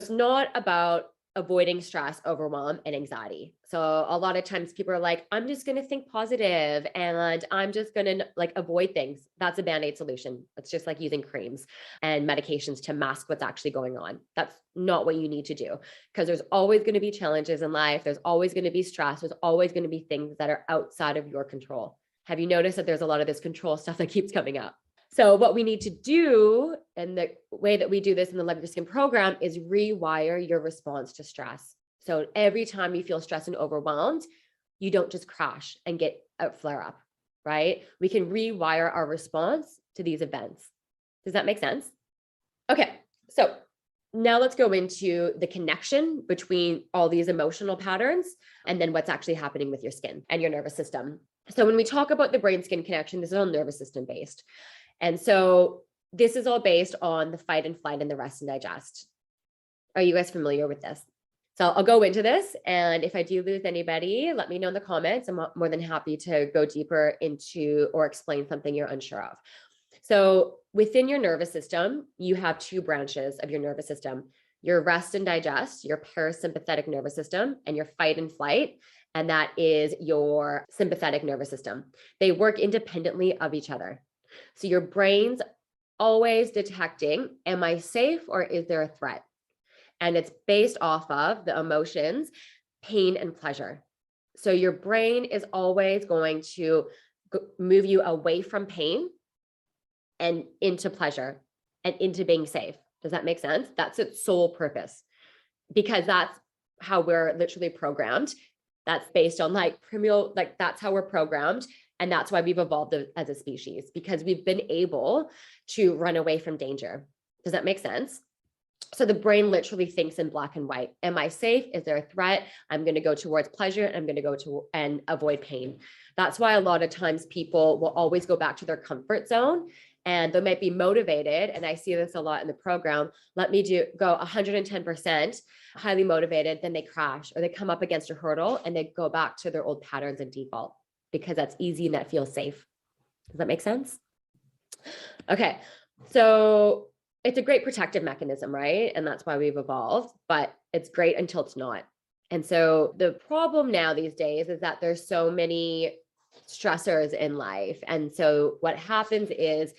It's not about avoiding stress, overwhelm, and anxiety. So a lot of times people are like, I'm just going to think positive and I'm just going to like avoid things. That's a band-aid solution. It's just like using creams and medications to mask what's actually going on. That's not what you need to do, because there's always going to be challenges in life. There's always going to be stress. There's always going to be things that are outside of your control. Have you noticed that there's a lot of this control stuff that keeps coming up? So what we need to do, and the way that we do this in the Love Your Skin program, is rewire your response to stress. So every time you feel stressed and overwhelmed, you don't just crash and get a flare up, right? We can rewire our response to these events. Does that make sense? Okay, so now let's go into the connection between all these emotional patterns and then what's actually happening with your skin and your nervous system. So when we talk about the brain skin connection, this is all nervous system based. And so this is all based on the fight and flight and the rest and digest. Are you guys familiar with this? So I'll go into this. And if I do lose anybody, let me know in the comments. I'm more than happy to go deeper into or explain something you're unsure of. So within your nervous system, you have two branches of your nervous system: your rest and digest, your parasympathetic nervous system, and your fight and flight. And that is your sympathetic nervous system. They work independently of each other. So your brain's always detecting, am I safe or is there a threat? And it's based off of the emotions, pain and pleasure. So your brain is always going to move you away from pain and into pleasure and into being safe. Does that make sense? That's its sole purpose, because that's how we're literally programmed. That's based on like primal, like that's how we're programmed. And that's why we've evolved as a species, because we've been able to run away from danger. Does that make sense? So the brain literally thinks in black and white. Am I safe? Is there a threat? I'm going to go towards pleasure. And I'm going to go to and avoid pain. That's why a lot of times people will always go back to their comfort zone, and they might be motivated. And I see this a lot in the program. Let me go 110%, highly motivated, then they crash or they come up against a hurdle and they go back to their old patterns and default, because that's easy and that feels safe. Does that make sense? Okay. So it's a great protective mechanism, right? And that's why we've evolved, but it's great until it's not. And so the problem now these days is that there's so many stressors in life. And so what happens is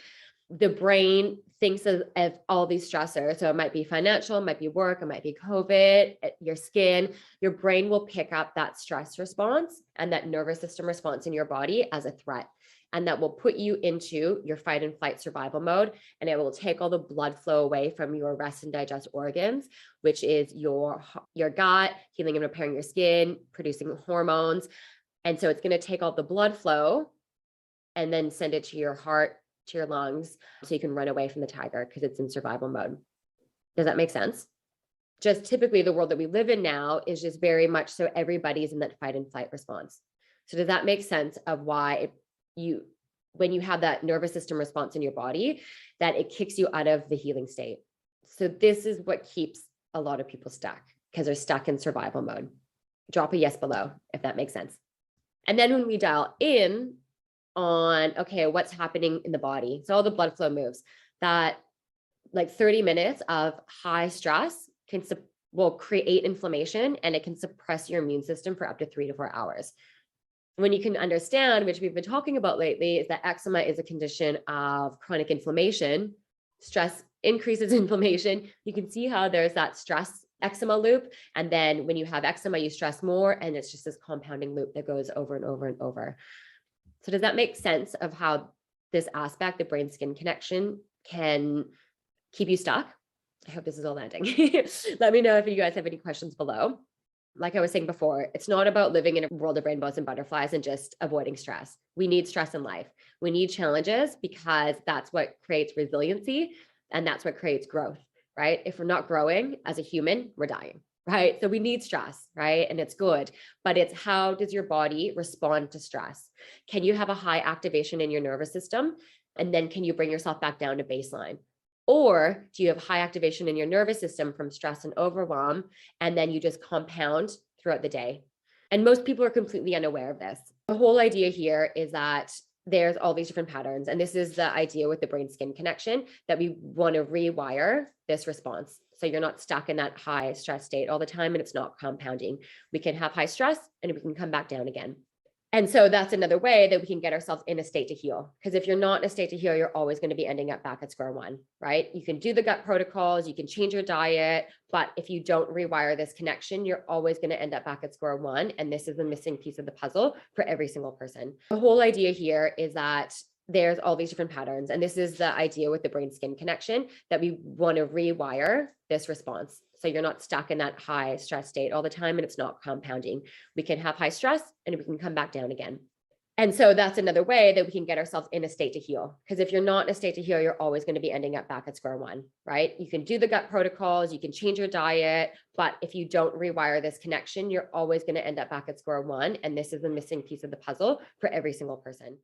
the brain thinks of all these stressors. So it might be financial, it might be work, it might be COVID, your skin. Your brain will pick up that stress response and that nervous system response in your body as a threat. And that will put you into your fight and flight survival mode. And it will take all the blood flow away from your rest and digest organs, which is your gut, healing and repairing your skin, producing hormones. And so it's going to take all the blood flow and then send it to your heart, to your lungs, so you can run away from the tiger because it's in survival mode. Does that make sense? Just typically the world that we live in now is just very much so everybody's in that fight and flight response. So does that make sense of why when you have that nervous system response in your body, that it kicks you out of the healing state? So this is what keeps a lot of people stuck, because they're stuck in survival mode. Drop a yes below if that makes sense. And then when we dial in on, okay, what's happening in the body? So all the blood flow moves, that like 30 minutes of high stress will create inflammation, and it can suppress your immune system for up to 3 to 4 hours. When you can understand, which we've been talking about lately, is that eczema is a condition of chronic inflammation. Stress increases inflammation. You can see how there's that stress eczema loop. And then when you have eczema, you stress more, and it's just this compounding loop that goes over and over and over. So does that make sense of how this aspect, the brain skin connection, can keep you stuck? I hope this is all landing. Let me know if you guys have any questions below. Like I was saying before, it's not about living in a world of rainbows and butterflies and just avoiding stress. We need stress in life. We need challenges, because that's what creates resiliency, and that's what creates growth, right? If we're not growing as a human, we're dying, right? So we need stress, right? And it's good, but it's how does your body respond to stress? Can you have a high activation in your nervous system? And then can you bring yourself back down to baseline? Or do you have high activation in your nervous system from stress and overwhelm, and then you just compound throughout the day? And most people are completely unaware of this. The whole idea here is that there's all these different patterns. And this is the idea with the brain skin connection, that we want to rewire this response. So you're not stuck in that high stress state all the time and it's not compounding. We can have high stress and we can come back down again. And so that's another way that we can get ourselves in a state to heal. Because if you're not in a state to heal, you're always going to be ending up back at square one, right? You can do the gut protocols, you can change your diet, but if you don't rewire this connection, you're always going to end up back at square one. And this is the missing piece of the puzzle for every single person. The whole idea here is that there's all these different patterns. And this is the idea with the brain skin connection, that we want to rewire this response. So you're not stuck in that high stress state all the time and it's not compounding. We can have high stress and we can come back down again. And so that's another way that we can get ourselves in a state to heal. Because if you're not in a state to heal, you're always going to be ending up back at square one, right? You can do the gut protocols, you can change your diet, but if you don't rewire this connection, you're always going to end up back at square one. And this is the missing piece of the puzzle for every single person.